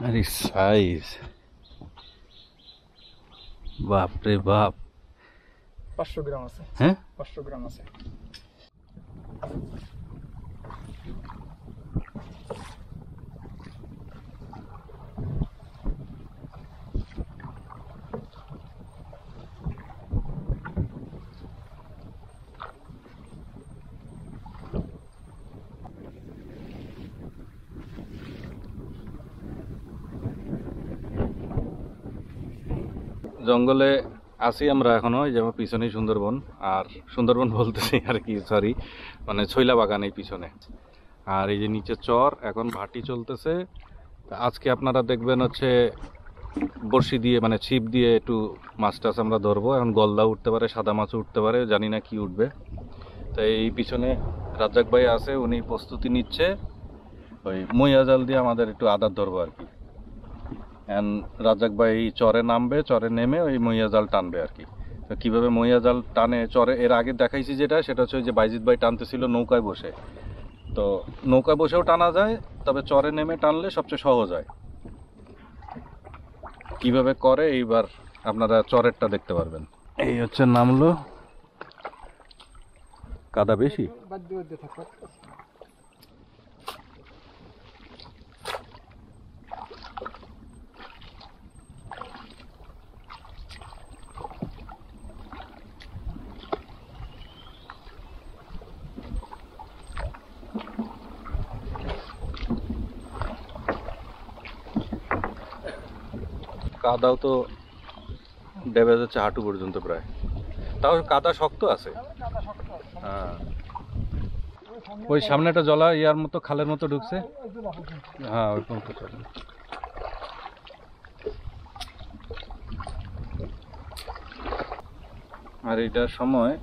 আরে সাইজ, বাপ রে বাপ। 500 গ্রাম আছে। হ্যাঁ 500 গ্রাম আছে। জঙ্গলে আছি আমরা এখনো, যেমন পিছনেই সুন্দরবন। আর সুন্দরবন বলতেছি আর কি, সরি, মানে ছইলা বাগান এই পিছনে। আর এই যে নিচে চর, এখন ভাটি চলতেছে। আজকে আপনারা দেখবেন হচ্ছে বড়শি দিয়ে, মানে ছিপ দিয়ে একটু মাছ টাছ আমরা ধরবো। এখন গলদা উঠতে পারে, সাদা মাছ উঠতে পারে, জানি না কি উঠবে। তাই এই পিছনে রাজ্জাক ভাই আছে, উনি প্রস্তুতি নিচ্ছে। ওই মইয়া জাল দিয়ে আমাদের একটু আদার ধরবো আর কি। রাজ্জাক ভাই চরে নামবে, চরে নেমে ওই মইয়া জাল টানবে আর কি। তো কীভাবে মইয়া জাল টানে চরে, এর আগে দেখাইছি সেটা হচ্ছে যে বাইজিৎ ভাই টানতেছিল নৌকায় বসে। তো নৌকায় বসেও টানা যায়, তবে চরে নেমে টানলে সবচেয়ে সহজ হয়। কিভাবে করে এইবার আপনারা চরেরটা দেখতে পারবেন। এই হচ্ছে নামলো, কাদা বেশি। কাদাও তো ডেবে যাচ্ছে হাঁটু পর্যন্ত প্রায়, তাও কাদা শক্ত আছে। হ্যাঁ, ওই সামনে একটা জলা ইয়ার মতো, খালের মতো ঢুকছে। হ্যাঁ, ওই পর্যন্ত চলে। আর এইটার সময়,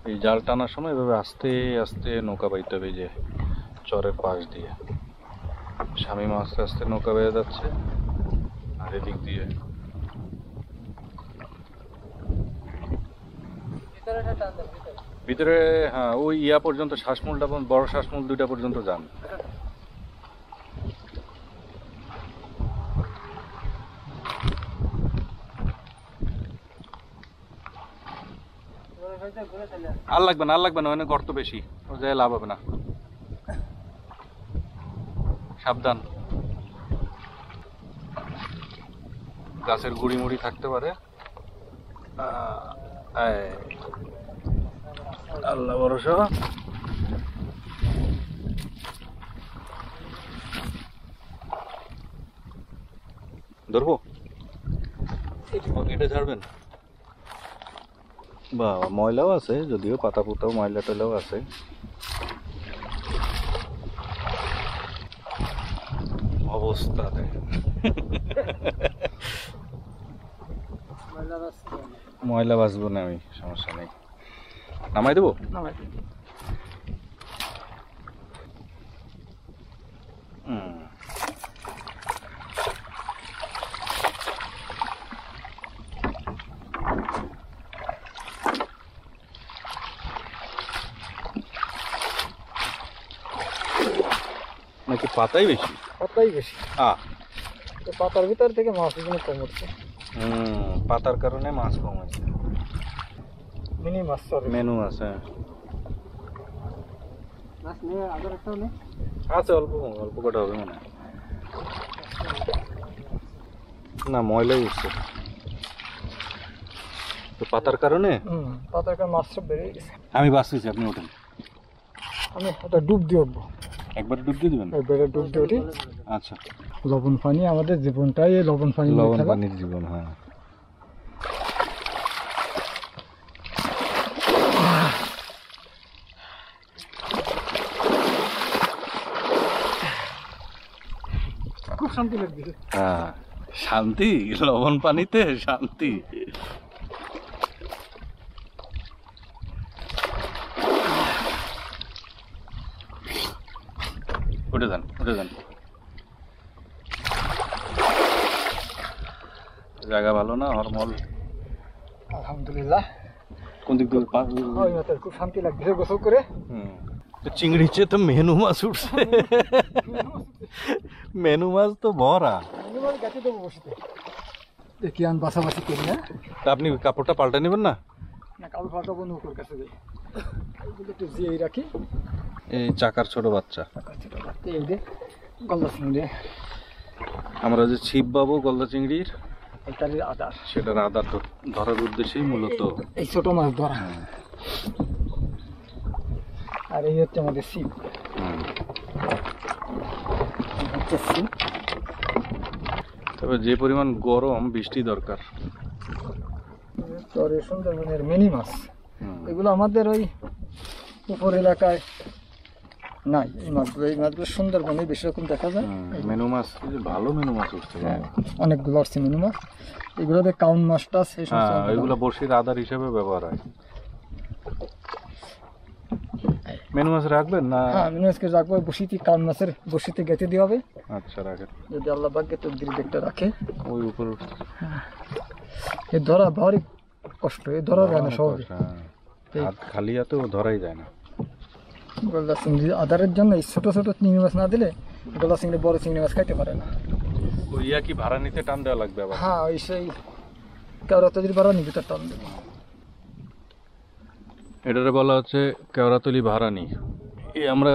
এই জাল টানার সময় এভাবে আস্তে আস্তে নৌকা বাইতে হবে, যে চরের পাশ দিয়ে শামীম আস্তে আস্তে নৌকা বেয়ে যাচ্ছে। আর এদিক দিয়ে ভিতরে, হ্যাঁ, ওই ইয়া পর্যন্ত, শ্বাসমূলটা, বড় শ্বাসমূল দুইটা পর্যন্ত যান। আর লাগবে না, আর লাগবে না, ওখানে গর্ত বেশি, ও যায় লাভ হবে না। সাবধান, গাছের গুড়ি মুড়ি থাকতে পারে। আল্লাহ ভরসা। ধরবো, এটা ছাড়বেন। বা ময়লাও আছে, যদিও পাতা পুতাও ময়লা টয়লাও আছে। অবস্থা ময়লা বাঁচবো না আমি, সমস্যা নেই, নামাই দেবো। নাকি পাতাই বেশি? পাতাই বেশি। তো পাতার ভিতর থেকে মাছগুলো কম হচ্ছে। পাতার কারণে মাছ কম হয়েছে। মিনি মাছ, মেনু আছে, আছে অল্প অল্প কটা হবে মনে হয়। না, ময়লাই উঠছে তো পাতার কারণে। পাতার কারণে মাছ সব বেড়ে গেছে। আমি বাঁচতেছি, আপনি ওঠেন। আমি একটা ডুব দিয়ে উঠবো। একবার ডুব দিয়ে দিবেন? একবারে ডুব দিয়ে উঠি। আচ্ছা, লবণ পানি আমাদের জীবনটাই, লবণ পানি, লবণ পানির জীবন। হ্যাঁ, খুব শান্তি লাগছে। হ্যাঁ, শান্তি, লবণ পানিতে শান্তি। উঠে যান, উঠে যান, জায়গা ভালো না হরমল। আলহামদুলিল্লাহ। কোন দিক দিয়ে? খুব শান্তি লাগছে গোসল করে। চিংড়ির চেয়ে তো মেনু মাছ উঠছে। মেনু মাছ তো ভরা। গাছে দেবো বসিতে দেখি আমি বাছাবাছি করি না তা আপনি কাপড়টা পাল্টে নেবেন না? না কাপড় ফাটাবো নৌকোর কাছে যাই এগুলো একটু জিয়েই রাখি এই চাকার ছোট বাচ্চা ছোট রাখতে এই যে গলদা চিংড়ি আমরা যে ছিপ পাবো গলদা চিংড়ির ইত্যাদির আদার সেটার আদার ধরার উদ্দেশ্যেই মূলত এই ছোট মাছ ধরা আর এই হচ্ছে আমাদের ছিপ হচ্ছে ছিপ তবে যে পরিমাণ গরম বৃষ্টি দরকার। চরে সুন্দরবনের মিনি মাছ এগুলো আমাদের ওই উপর এলাকায় নাই এই মাছগুলো সুন্দরবনে বেশি রকম দেখা যায় মেনু মাছ ভালো মেনু মাছ উঠছে অনেকগুলো আসছে মেনু মাছ এগুলোতে কাউন মাছ টাছ এই সমস্ত এগুলো বড়শির আদার হিসেবে ব্যবহার হয়। মেনু মাছ রাখবেন না? হ্যাঁ মেনু মাছকে রাখবো বসিতে কাউন মাছের বসিতে গেঁথে দিয়ে হবে। আচ্ছা রাখেন যদি আল্লাহ ভাগ্যে তকদির একটা রাখে ওই উপরে এই ধরা ভারী কষ্ট এই ধরা যায় না সহজে খালি হাতেও ধরাই যায় না। গলদা চিংড়ি আদারের জন্য এই ছোট ছোট চিংড়ি মাছ না দিলে গলদা চিংড়ি বড় চিংড়ি মাছ খাইতে পারে না। ওই কি ভাড়া নিতে টান দেওয়া লাগবে আবার? হ্যাঁ ওই সেই কেওড়াতলির ভাড়া নিবি তার টান দেবে। এটারে বলা হচ্ছে কেওড়াতলি ভাড়ানি। এই আমরা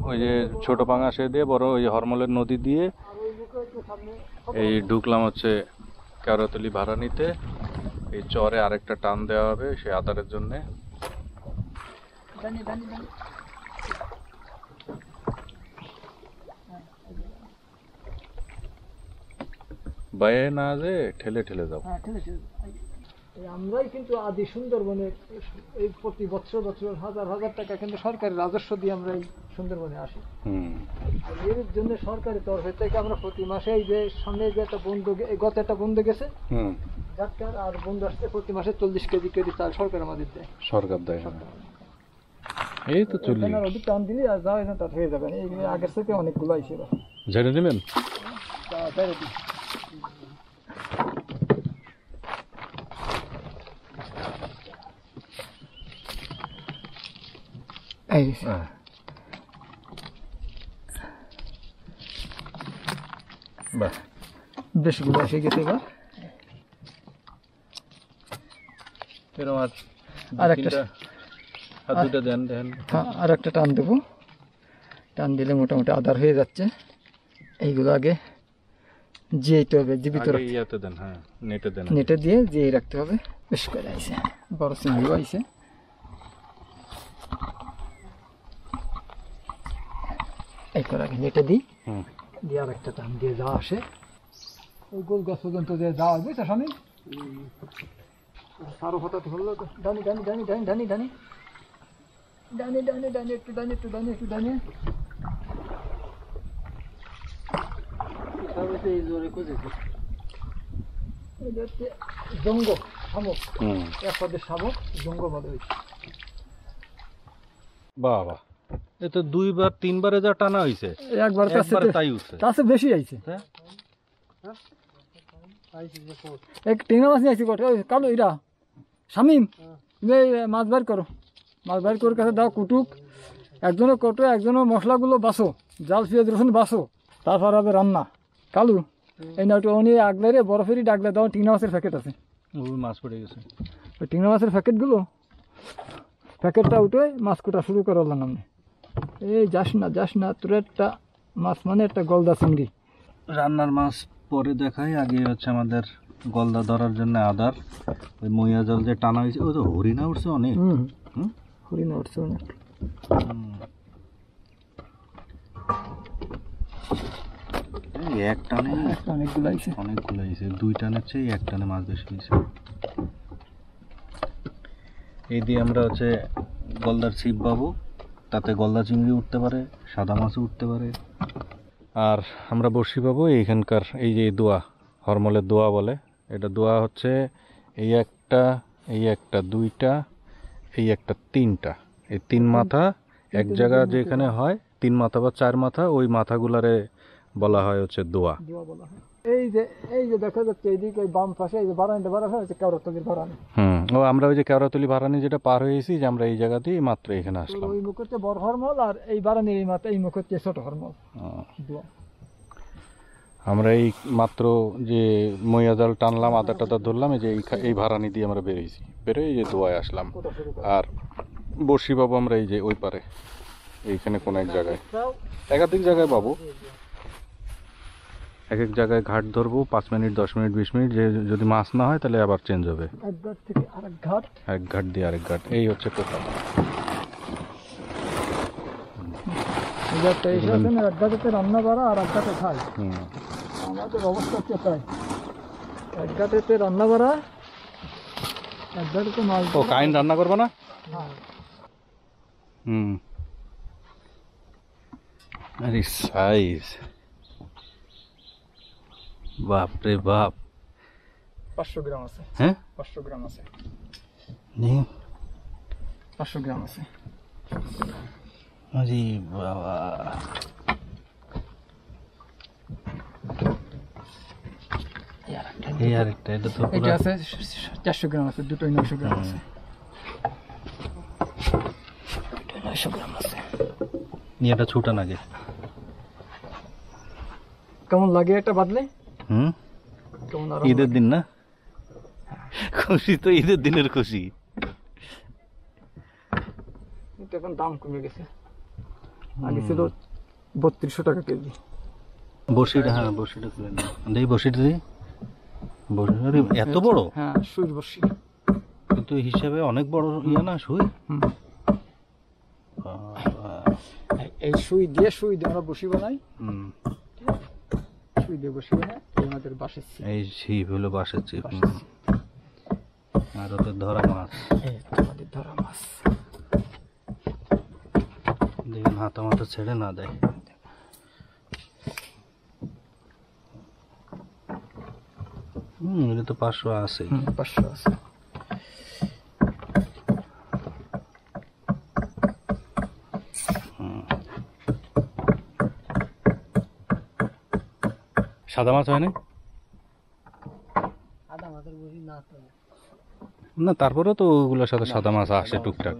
ওই যে ছোট পাঙাশে দিয়ে বড় ওই হরমলের নদী দিয়ে এই ঢুকলাম হচ্ছে কেওড়াতলি ভাড়ানিতে। এই চরে আরেকটা টান দেওয়া হবে সেই আদারের জন্যে। বাইরে না যে ঠেলে ঠেলে যাও। আমরাই কিন্তু আদি সুন্দরবনে এই প্রতি বছর বছর হাজার হাজার টাকা কিন্তু সরকারি রাজস্ব দিয়ে আমরা এই সুন্দরবনে আসি। এর জন্য সরকারি তরফ থেকে আমরা প্রতি মাসে এই যে সামনে যে একটা বন্ধু গত একটা বন্ধু গেছে ডাক্তার আর বন্ধু আসছে প্রতি মাসে 40 কেজি করে চাল সরকার আমাদের দেয়। সরকার দেয় এই তো চলি ওদিক টান দিলি আর যাও না তার হয়ে যাবে এই আগের থেকে অনেকগুলো আইছে ঝেড়ে নেবেন। এই বাহ বেশগুলো এসে গেছে এবার আর একটা দুটো দেন দেন আর একটা টান দেবো টান দিলে মোটামুটি আদার হয়ে যাচ্ছে। এইগুলো আগে জিয়েতে হবে জীবিত ইয়াতে দেন হ্যাঁ নেটে দেন নেটে দিয়ে জিয়ে রাখতে হবে। বেশ করে আইছে বড় চিংড়িও আইছে এই করে আগে নেটে দিই দিয়ে আর একটা টান দিয়ে যাওয়া আসে ওই গোল গাছ পর্যন্ত দিয়ে যাওয়া বুঝছো স্বামী সারো হঠাৎ হলো ডানি ডানি ডানি ডানি ডানি ডানি ডানি ডানি ডানি একটু ডানি একটু ডানি একটু ডানি এই জোরে খুঁজেছে জঙ্গ শামুক এক পদের শামুক জঙ্গ বলে হয়েছে। বাবা এ তো দুইবার তিনবারে যা টানা হয়েছে একবার তাই উঠছে তাছে বেশি আইছে এক টেঙ্গা মাছ নিয়ে আইছি কটে কালো ইরা শামিম মাছ বার করো মাছ বার করে কাছে দাও কুটুক একজনে কটো একজনে মশলাগুলো বাসো জাল পেঁয়াজ রসুন বাসো তারপর হবে রান্না কালু এই নাটু উনি আগলে রে বরফেরই ডাকলে দাও টিংনা মাছের প্যাকেট আছে মাছ পড়ে গেছে ওই টিংনা মাছের প্যাকেটগুলো প্যাকেটটা উঠে মাছ কোটা শুরু করলাম আমি এই যাস না তোর একটা মাছ মানে একটা গলদা চিংড়ি রান্নার মাছ পরে দেখাই আগে হচ্ছে আমাদের গলদা ধরার জন্য আদার ওই মইয়া জল যে টানা হয়েছে ওই তো হরিণা উঠছে অনেক হরিণা উঠছে অনেক এক টানে অনেকগুলো আইছে দুই টানের চেয়ে এক টানে মাছ বেশি হয়েছে। এই দিয়ে আমরা হচ্ছে গলদার ছিপ পাবো তাতে গলদা চিংড়ি উঠতে পারে সাদা মাছও উঠতে পারে আর আমরা বড়শি পাবো এইখানকার এই যে দোয়া হরমলের দোয়া বলে এটা দোয়া হচ্ছে এই একটা দুইটা এই একটা তিনটা এই তিন মাথা এক জায়গা যেখানে হয় তিন মাথা বা চার মাথা ওই মাথাগুলারে বলা হয় হচ্ছে দোয়া। এই যে দেখা যাচ্ছে এইদিকে ওই বাম পাশে এই যে বারানিটা বাড়া হচ্ছে কেওড়াতলির বারানি ও আমরা ওই যে কেওড়াতলি বারানি যেটা পার হয়েছি যে আমরা এই জায়গাতেই মাত্র এখানে আসলাম। ওই মুখ হচ্ছে বড় হরমল আর এই বারানির এই মাথা এই মুখ হচ্ছে ছোট হরমল দোয়া। আমরা এই মাত্র যে মইয়া জাল টানলাম, আদা টাদা ধরলাম, এই যে এই ভাড়ানি দিয়ে আমরা বেরিয়েছি, বেরোয় এই যে দোয়ায় আসলাম। আর বড়শি পাবো আমরা এই যে ওই পারে, এইখানে কোনো এক জায়গায়, একাধিক জায়গায় পাবো। এক এক জায়গায় ঘাট ধরবো, 5 মিনিট 10 মিনিট 20 মিনিট, যে যদি মাছ না হয় তাহলে আবার চেঞ্জ হবে। এক ঘাট দিয়ে আরেক ঘাট, এই হচ্ছে কথা। রান্না বাড়া আর এক ঘাটে খাই, আমাদের অবস্থা হচ্ছে তাই। এক ঘাটেতে রান্না বাড়া, এক ঘাটেতে মাছ। ও কাইন রান্না করবো না? হ্যাঁ। আরে সাইজ, বাপ রে বাপ। 500 গ্রাম আছে। হ্যাঁ 500 গ্রাম আছে, নেই 500 গ্রাম আছে। আরে বাবা, এই আরেকটা, এটা তো এটা আছে 400 গ্রাম আছে, দুটোই 900 গ্রাম আছে। 900 গ্রাম আছে। নিয়ে এটা ছুটা নাগে। কেমন লাগে এটা বাদলে? কেমন ঈদের দিন না, খুশি তো, ঈদের দিনের খুশি। এখন দাম কমে গেছে, আগে ছিল 3200 টাকা কেজি। বসিটা, হ্যাঁ বসিটা তুলে না, এই বসিটা দিই। বসি এত বড়? হ্যাঁ সুই বসি, কিন্তু হিসাবে অনেক বড় ইয়া না সুই। এই সুই দিয়ে আমরা বসি বানাই। সুই দিয়ে বসি বানাই, আমাদের বাঁশের ছিপ। এই ছিপ হলো বাঁশের ছিপ। আর ওদের ধরা মাছ, আমাদের ধরা মাছ। দেখেন হাতা মাথা ছেড়ে না দেয়। এটা তো 500 আছে। 500 আছে। সাদা মাছ হয় না? না তারপরে তো ওগুলোর সাথে সাদা মাছ আসে টুকটাক।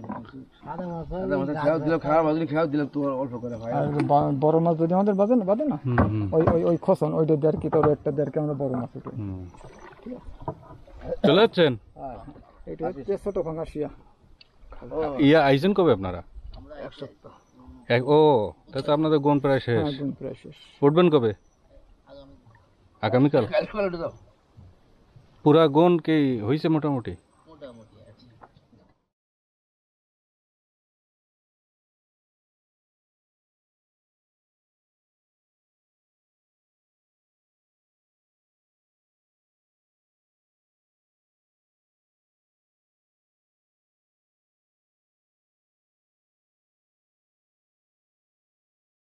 বড় মাছ যদি আমাদের বাজে না, ওই খসন ওইটা 1.5 কি, তোর একটা 1.5 কি আমরা বড় মাছ উঠে। চলে যাচ্ছেন? এটা হচ্ছে ছোট ফাঙ্গাসিয়া। ইয়া আইছেন কবে আপনারা? এক সপ্তাহ। ও তাই তো আপনাদের গুণ প্রায় শেষ। গুণ প্রায় শেষ। উঠবেন কবে? আগামীকাল? পুরা গুণ কি হয়েছে মোটামুটি?